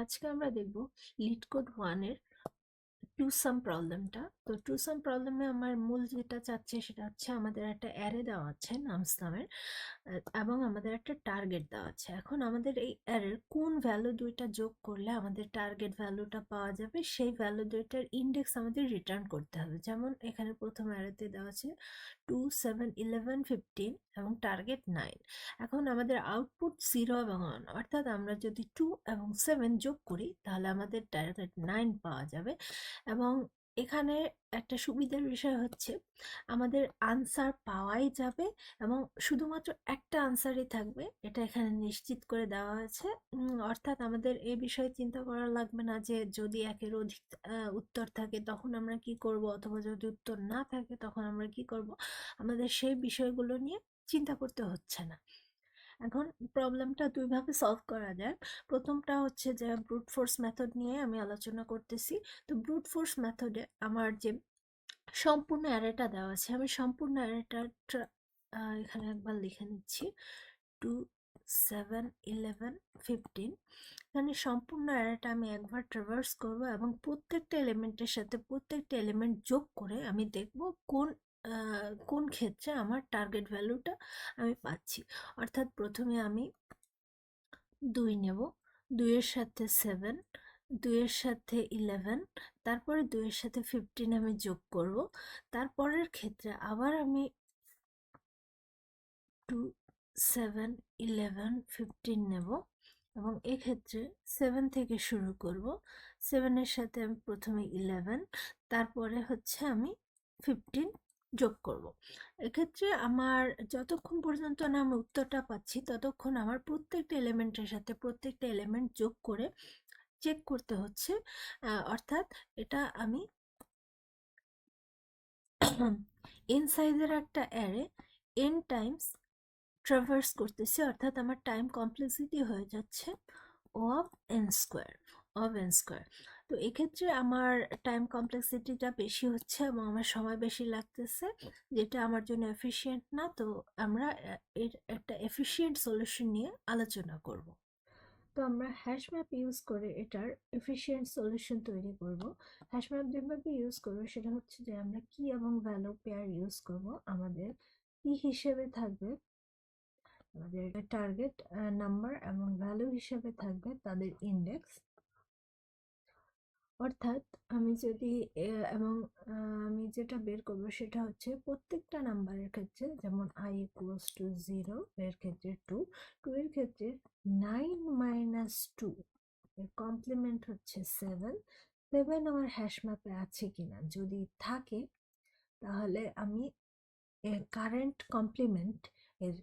আজকে আমরা দেখব লিড কোড 1 এর টু সাম প্রবলেমটা। তো টু সাম প্রবলেমে আমার মূল যেটা চাচ্ছে সেটা হচ্ছে আমাদের একটা অ্যারে দেওয়া আছে নামস নামের, এবং আমাদের একটা টার্গেট দেওয়া আছে। এখন আমাদের এই অ্যারের কোন ভ্যালু দুইটা যোগ করলে আমাদের টার্গেট ভ্যালুটা পাওয়া যাবে, সেই ভ্যালু দুইটার ইন্ডেক্স আমাদের রিটার্ন করতে হবে। যেমন এখানে প্রথম অ্যারেতে দেওয়া আছে 2, 7, 11, 15 এবং টার্গেট 9। এখন আমাদের আউটপুট 0 এবং 1, অর্থাৎ আমরা যদি 2 এবং 7 যোগ করি তাহলে আমাদের টার্গেট 9 পাওয়া যাবে। এবং এখানে একটা সুবিধার বিষয় হচ্ছে আমাদের আনসার পাওয়াই যাবে এবং শুধুমাত্র একটা আনসারই থাকবে, এটা এখানে নিশ্চিত করে দেওয়া হয়েছে। অর্থাৎ আমাদের এ বিষয়ে চিন্তা করা লাগবে না যে যদি একের অধিক উত্তর থাকে তখন আমরা কি করব, অথবা যদি উত্তর না থাকে তখন আমরা কি করব। আমাদের সেই বিষয়গুলো নিয়ে চিন্তা করতে হচ্ছে না। এখন প্রবলেমটা দুইভাবে সলভ করা যায়। প্রথমটা হচ্ছে যে ব্রুট ফোর্স মেথড নিয়ে আমি আলোচনা করতেছি। তো ব্রুট ফোর্স মেথডে আমার যে সম্পূর্ণ অ্যারেটা দেওয়া আছে, আমি সম্পূর্ণ অ্যারেটা এখানে একবার লিখে নিচ্ছি। 2, 7, 11, 15। এখানে সম্পূর্ণ অ্যারেটা আমি একবার ট্রাভার্স করব এবং প্রত্যেকটা এলিমেন্টের সাথে প্রত্যেকটা এলিমেন্ট যোগ করে আমি দেখব কোন ক্ষেত্রে আমার টার্গেট ভ্যালুটা আমি পাচ্ছি। অর্থাৎ প্রথমে আমি 2 নেব, 2 এর সাথে 7, 2 এর সাথে 11, তারপরে 2 এর সাথে 15 আমি যোগ করব। তারপরের ক্ষেত্রে আবার আমি 2, 7, 11, 15 নেব এবং এক্ষেত্রে 7 থেকে শুরু করব। 7 এর সাথে আমি প্রথমে 11, তারপরে হচ্ছে আমি 15 যোগ করব। এক্ষেত্রে আমার যতক্ষণ পর্যন্ত না আমি উত্তরটা পাচ্ছি ততক্ষণ আমার প্রত্যেকটা এলিমেন্টের সাথে প্রত্যেকটা এলিমেন্ট যোগ করে চেক করতে হচ্ছে। অর্থাৎ এটা আমি n সাইজের একটা অ্যারে n টাইমস ট্রাভার্স করতেছি, অর্থাৎ আমার টাইম কমপ্লেক্সিটি হয়ে যাচ্ছে অফ এন স্কোয়ার, তো এক্ষেত্রে আমার টাইম কমপ্লেক্সিটিটা বেশি হচ্ছে এবং আমার সময় বেশি লাগতেছে, যেটা আমার জন্য এফিশিয়েন্ট না। তো আমরা এর একটা এফিশিয়েন্ট সলিউশন নিয়ে আলোচনা করব। তো আমরা হ্যাশ ম্যাপ ইউজ করে এটার এফিশিয়েন্ট সলিউশন তৈরি করব। হ্যাশ ম্যাপ যেভাবে ইউজ করবো সেটা হচ্ছে যে আমরা কি এবং ভ্যালু পেয়ার ইউজ করব। আমাদের কি হিসেবে থাকবে আমাদের টার্গেট নাম্বার এবং ভ্যালু হিসেবে থাকবে তাদের ইন্ডেক্স। অর্থাৎ আমি যদি এবং আমি যেটা বের করব সেটা হচ্ছে প্রত্যেকটা নাম্বারের ক্ষেত্রে, যেমন i ইকুয়ালস টু 0 এর ক্ষেত্রে 2, 2 এর ক্ষেত্রে 9 মাইনাস 2 এর কমপ্লিমেন্ট হচ্ছে 7। 7 আমার হ্যাশ ম্যাপে আছে কিনা, যদি থাকে তাহলে আমি কারেন্ট কমপ্লিমেন্ট এর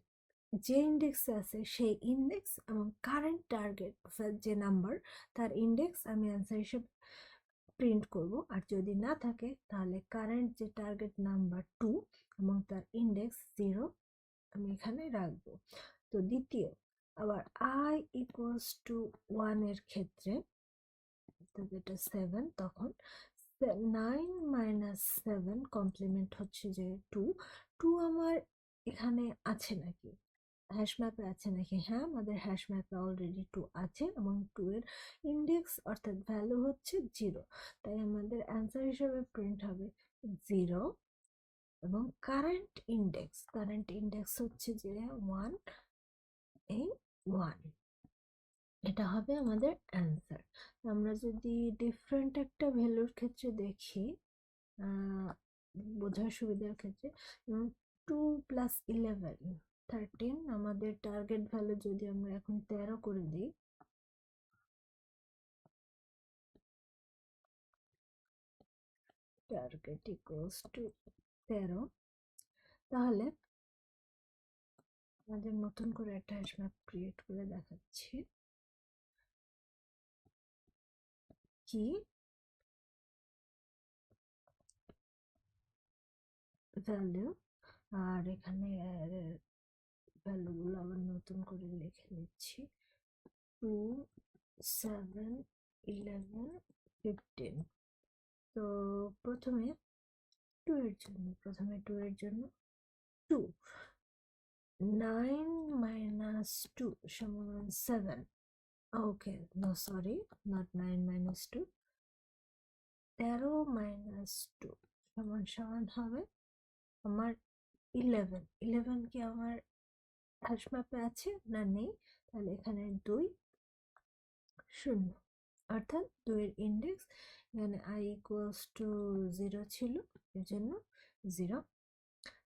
যে ইন্ডেক্সে আছে সেই ইন্ডেক্স এবং কারেন্ট টার্গেট যে নাম্বার তার ইন্ডেক্স আমি অ্যান্সার হিসেবে প্রিন্ট করব। আর যদি না থাকে তাহলে কারেন্ট যে টার্গেট নাম্বার 2 এবং তার ইন্ডেক্স 0 আমি এখানে রাখবো। তো দ্বিতীয় আবার i ইকুয়ালস টু 1 এর ক্ষেত্রে, যেটা 7, তখন 9 মাইনাস 7 কমপ্লিমেন্ট হচ্ছে যে 2। 2 আমার এখানে আছে নাকি, হ্যাশ ম্যাপে আছে নাকি? হ্যাঁ, আমাদের হ্যাশ ম্যাপে অলরেডি 2 আছে এবং 2 এর ইন্ডেক্স অর্থাৎ ভ্যালু হচ্ছে 0। তাই আমাদের অ্যান্সার হিসেবে প্রিন্ট হবে 0 এবং কারেন্ট ইন্ডেক্স হচ্ছে যে 1, এই 1। এটা হবে আমাদের অ্যান্সার। আমরা যদি ডিফারেন্ট একটা ভ্যালুর ক্ষেত্রে দেখি, বোঝার সুবিধার ক্ষেত্রে, 2 প্লাস 11, 13, আমাদের টার্গেট ভ্যালু যদি আমরা এখন 13 করে দিই, টার্গেট ইকুয়ালস টু 13, তাহলে আমাদের নতুন করে একটা হ্যাশ ম্যাপ ক্রিয়েট করে দেখাচ্ছি কি ভ্যালু। আর এখানে ভ্যালুগুলো আবার নতুন করে লিখে নিচ্ছি। 2, 7, 11, 15। তো প্রথমে 2 এর জন্য 2, 9 মাইনাস 2 সমান 7, okay, no sorry, not 9 minus 2, 13 minus 2 সমান সমান হবে আমার 11। 11 কি আমার হ্যাশ ম্যাপে আছে না নেই? তাহলে এখানে 2 0, অর্থাৎ 2 এর ইন্ডেক্স এখানে i ইকুয়ালস টু 0 ছিল, এর জন্য 0।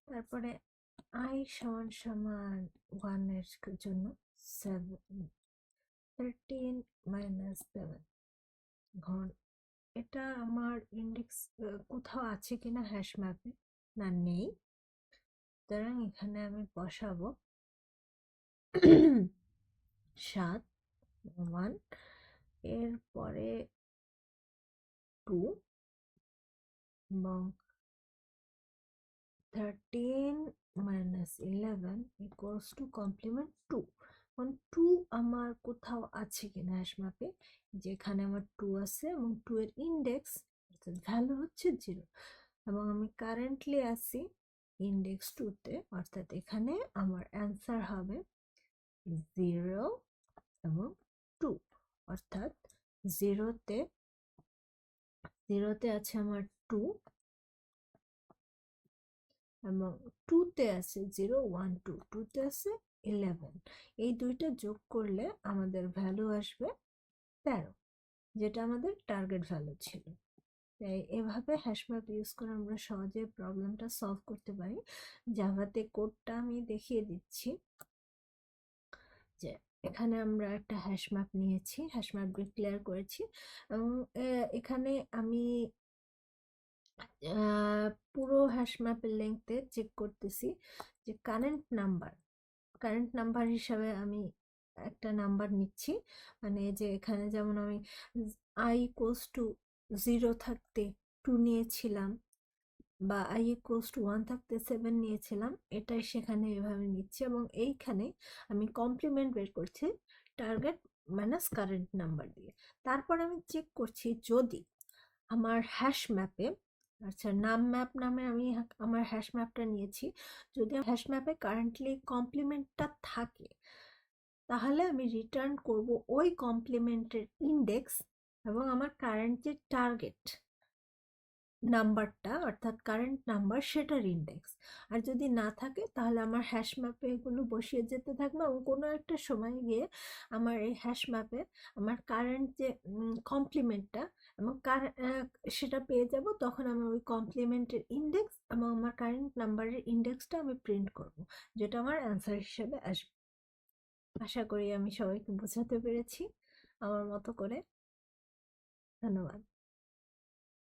তারপরে i সমান সমান 1 এর জন্য 7, 13 মাইনাস 7 ঘন। এটা আমার ইন্ডেক্স কোথাও আছে কিনা হ্যাশ ম্যাপে, না নেই। সুতরাং এখানে আমি বসাবো 7, 1, এরপরে 2 এবং 13 মাইনাস 11 ইকুয়ালস টু কমপ্লিমেন্ট 2। এখন 2 আমার কোথাও আছে কিনা হ্যাশ ম্যাপে, যেখানে আমার 2 আছে এবং 2 এর ইন্ডেক্স অর্থাৎ ভ্যালু হচ্ছে 0, এবং আমি কারেন্টলি আছি ইন্ডেক্স 2 তে, অর্থাৎ এখানে আমার অ্যান্সার হবে 0 এবং 2, অর্থাৎ 0তে আছে আমার 2 এবং 2তে আছে 0, 1, 2, 2তে আছে 11। এই দুইটা যোগ করলে আমাদের ভ্যালু আসবে 13, যেটা আমাদের টার্গেট ভ্যালু ছিল। তাই এভাবে হ্যাশম্যাপ ইউজ করে আমরা সহজে প্রবলেমটা সলভ করতে পারি। জাভাতে কোডটা আমি দেখিয়ে দিচ্ছি। যে এখানে আমরা একটা হ্যাশম্যাপ নিয়েছি, হ্যাশম্যাপ ডিক্লেয়ার করেছি, এবং এখানে আমি পুরো হ্যাশম্যাপের লেংথে চেক করতেছি যে কারেন্ট নাম্বার হিসাবে আমি একটা নাম্বার নিচ্ছি। মানে যে এখানে যেমন আমি i ইকুয়ালস টু 0 থাকতে 2 নিয়েছিলাম, বা i ইকুয়ালস টু 1 থাকতে 7 নিয়েছিলাম, এটাই সেখানে এভাবে নিচ্ছি, এবং এইখানে আমি কমপ্লিমেন্ট বের করছি টার্গেট মাইনাস কারেন্ট নাম্বার দিয়ে। তারপর আমি চেক করছি যদি আমার হ্যাশ ম্যাপে, আচ্ছা নাম ম্যাপ নামে আমি আমার হ্যাশ ম্যাপটা নিয়েছি, যদি হ্যাশ ম্যাপে কারেন্টলি কমপ্লিমেন্টটা থাকে তাহলে আমি রিটার্ন করব ওই কমপ্লিমেন্টের ইন্ডেক্স এবং আমার কারেন্ট যে টার্গেট নাম্বারটা অর্থাৎ কারেন্ট নাম্বার সেটার ইন্ডেক্স। আর যদি না থাকে তাহলে আমার হ্যাশ ম্যাপে এগুলো বসিয়ে যেতে থাকবে, এবং কোনো একটা সময় গিয়ে আমার এই হ্যাশ ম্যাপে আমার কারেন্ট যে কমপ্লিমেন্টটা এবং সেটা পেয়ে যাব, তখন আমি ওই কমপ্লিমেন্টের ইন্ডেক্স এবং আমার কারেন্ট নাম্বারের ইন্ডেক্সটা আমি প্রিন্ট করব, যেটা আমার অ্যান্সার হিসেবে আসবে। আশা করি আমি সবাইকে বোঝাতে পেরেছি আমার মতো করে। ধন্যবাদ।